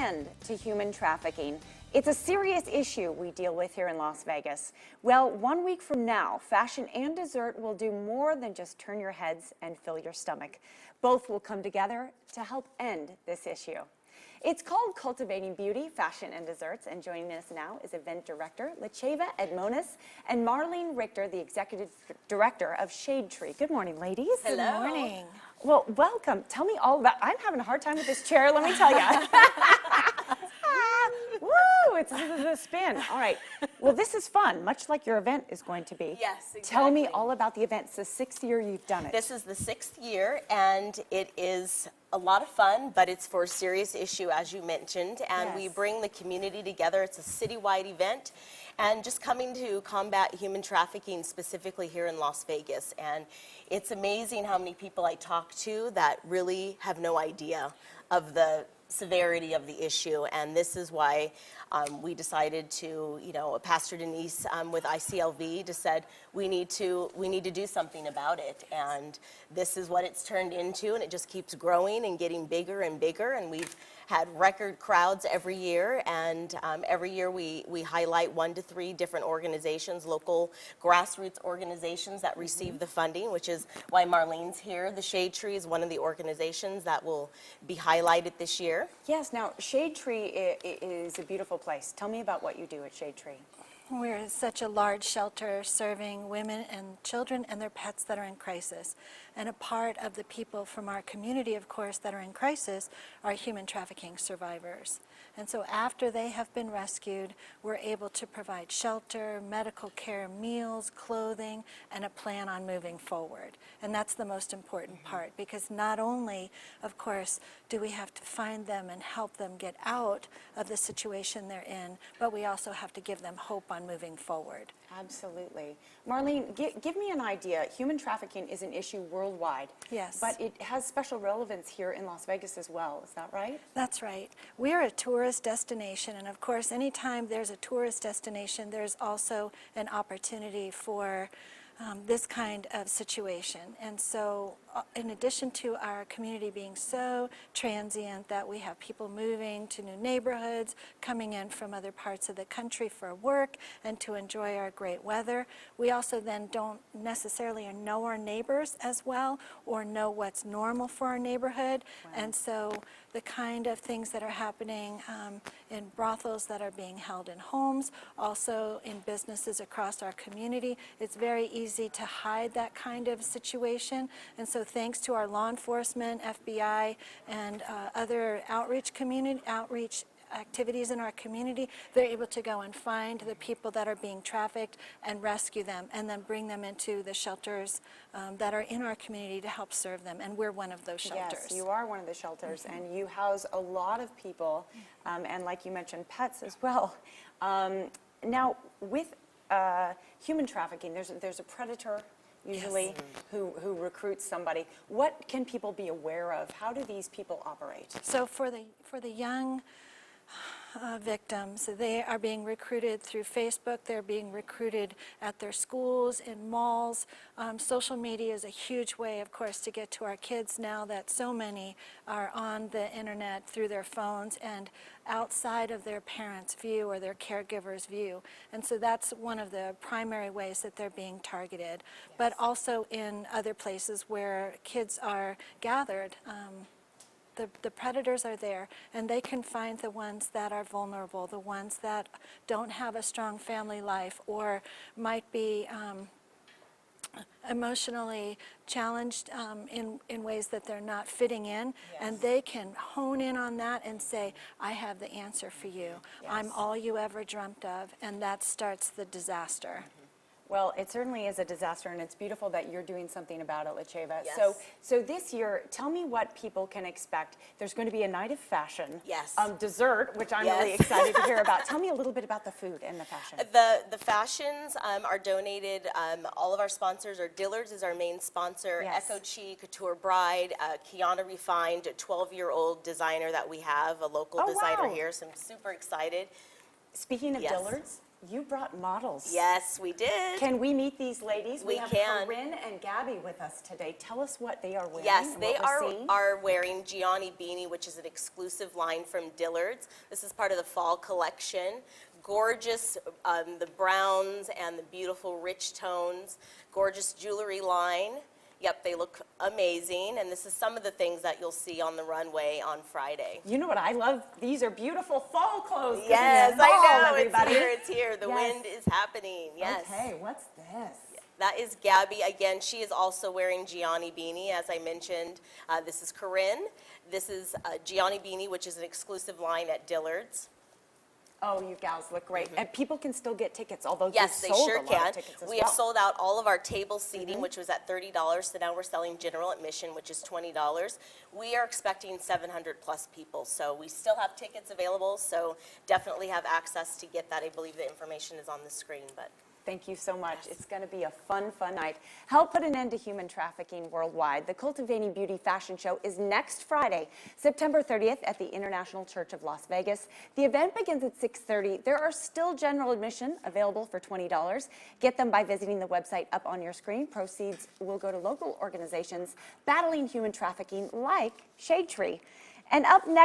end to human trafficking. It's a serious issue we deal with here in Las Vegas. Well, 1 week from now, fashion and dessert will do more than just turn your heads and fill your stomach. Both will come together to help end this issue. It's called Cultivating Beauty, Fashion and Desserts, and joining us now is Event Director Lecheva Edmonis and Marlene Richter, the Executive Director of Shade Tree. Good morning, ladies. Hello. Good morning. Well, welcome. Tell me all about, I'm having a hard time with this chair, let me tell you. Woo, it's the spin. All right. Well, this is fun, much like your event is going to be. Yes, exactly. Tell me all about the event. It's the 6th year you've done it. This is the 6th year, and it is a lot of fun, but it's for a serious issue, as you mentioned, and we bring the community together. It's a citywide event, and just coming to combat human trafficking specifically here in Las Vegas. And it's amazing how many people I talk to that really have no idea of the severity of the issue, and this is why we decided to, Pastor Denise with ICLV just said we need to do something about it, and this is what it's turned into, and it just keeps growing and getting bigger and bigger, and we've had record crowds every year, and every year we highlight 1 to 3 different organizations, local grassroots organizations that receive the funding, which is why Marlene's here. The Shade Tree is one of the organizations that will be highlighted this year. Yes, now Shade Tree is a beautiful place. Tell me about what you do at Shade Tree. We're such a large shelter serving women and children and their pets that are in crisis. And a part of the people from our community, of course, that are in crisis are human trafficking survivors. And so after they have been rescued, we're able to provide shelter, medical care, meals, clothing, and a plan on moving forward. And that's the most important part, because not only, of course, do we have to find them and help them get out of the situation they're in, but we also have to give them hope on moving forward. Absolutely. Marlene, give me an idea. Human trafficking is an issue worldwide. Yes. But it has special relevance here in Las Vegas as well. Is that right? That's right. We're a tourist destination, and of course, anytime there's a tourist destination, there's also an opportunity for this kind of situation. And so in addition to our community being so transient that we have people moving to new neighborhoods, coming in from other parts of the country for work and to enjoy our great weather, we also then don't necessarily know our neighbors as well or know what's normal for our neighborhood. Wow. And so the kind of things that are happening in brothels that are being held in homes, also in businesses across our community, it's very easy to hide that kind of situation. And so thanks to our law enforcement, FBI, and other outreach activities in our community, they're able to go and find the people that are being trafficked and rescue them and then bring them into the shelters that are in our community to help serve them. And we're one of those shelters. Yes, you are one of the shelters, and you house a lot of people, and like you mentioned, pets as well. Now, with human trafficking, there's a predator usually who recruits somebody. What can people be aware of? How do these people operate? So for the young victims, they are being recruited through Facebook. They're being recruited at their schools, in malls. Social media is a huge way, of course, to get to our kids now that so many are on the internet through their phones and outside of their parents' view or their caregiver's view. And so that's one of the primary ways that they're being targeted. Yes. But also in other places where kids are gathered. The predators are there, and they can find the ones that are vulnerable, the ones that don't have a strong family life or might be emotionally challenged in ways that they're not fitting in. Yes. And they can hone in on that and say, I have the answer for you. Yes. I'm all you ever dreamt of, and that starts the disaster. Well, it certainly is a disaster, and it's beautiful that you're doing something about it, Lecheva. Yes. So this year, tell me what people can expect. There's going to be a night of fashion. Yes. Dessert, which I'm really excited to hear about. Tell me a little bit about the food and the fashion. The fashions are donated. All of our sponsors are Dillard's is our main sponsor. Yes. Echo Chi, Couture Bride, Kiana Refined, a 12-year-old designer that we have, a local designer here. So I'm super excited. Speaking of Yes. Dillard's, You brought models. Yes, we did. Can we meet these ladies? We have can. Corinne and Gabby with us today. Tell us what they are wearing. Yes, and they what we're seeing. are wearing Gianni Beanie, which is an exclusive line from Dillard's. This is part of the fall collection. Gorgeous, the browns and the beautiful rich tones. Gorgeous jewelry line. Yep, they look amazing, and this is some of the things that you'll see on the runway on Friday. You know what I love? These are beautiful fall clothes. 'Cause Yes, it's fall, I know, everybody. it's here. The Yes. wind is happening, yes. Okay, what's this? That is Gabby. Again, she is also wearing Gianni Beanie, as I mentioned. This is Corinne. This is Gianni Beanie, which is an exclusive line at Dillard's. Oh, you gals look great. And people can still get tickets, although Yes, you they sold sure a lot can. of tickets as We well. have sold out all of our table seating, which was at $30, so now we're selling general admission, which is $20. We are expecting 700 plus people, so we still have tickets available, so definitely have access to get that. I believe the information is on the screen, but. Thank you so much. It's going to be a fun, fun night. Help put an end to human trafficking worldwide. The Cultivating Beauty fashion show is next Friday, September 30th at the International Church of Las Vegas. The event begins at 6:30. There are still general admission available for $20. Get them by visiting the website up on your screen. Proceeds will go to local organizations battling human trafficking like Shade Tree. And up next,